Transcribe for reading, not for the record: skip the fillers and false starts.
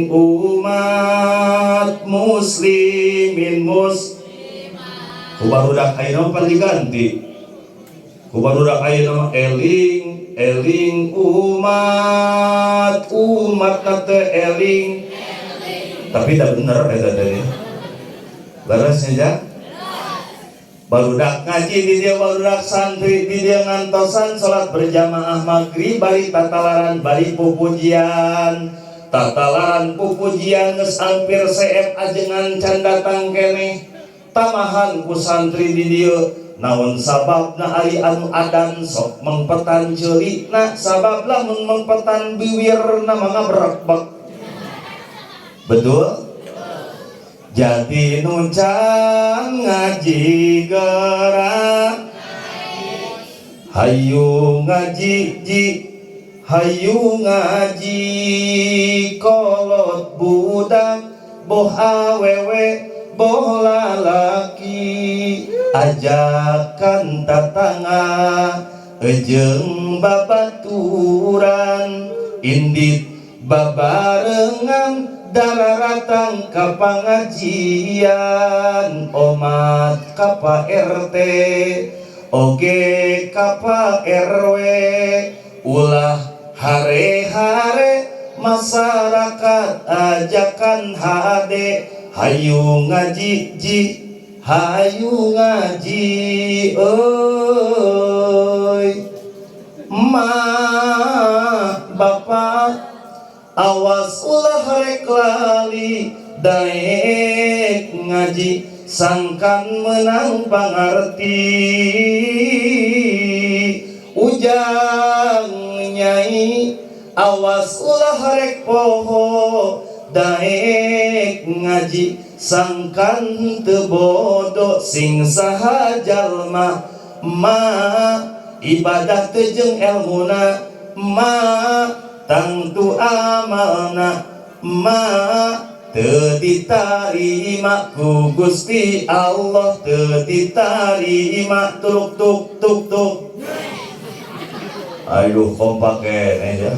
Umat muslimin kubarudak ayeuna pan diganti kubarudak ayeuna eling umat nate eling tapi dah bener eta teh barasnya ja barudak ngaji di dia, barudak santri di dia, ngantosan salat berjamaah maghrib bari tatalaran bari pupujian geus hampir seep ajengan can datang keneh tamahan ku santri di dieu naon sababna ari anu adan sok mengpetan ceulina sabab lamun mengpetan biwirna mangga berekbek betul jadi nucan ngaji gerak hayu ngaji hayu ngaji kolot budak boh awewe boh lalaki ajakan tatangga ejeng babaturan indit babarengan dararatang ka pangajian omat ka pa RT oge ka pa RW ulah hare-hare masyarakat ajakan hade hayu ngaji hayu ngaji oi ma bapak awas ulah rek lali daek ngaji sangkan menang pangarti ujang nyai awas ulah rek poho daek ngaji sangkan teu bodoh sing saha jalma ma ibadah teu jeung elmuna ma tangtu amalna ma teu ditarima ku Gusti Allah teu ditarima tuk tuk tuk tuk aduh kompak ya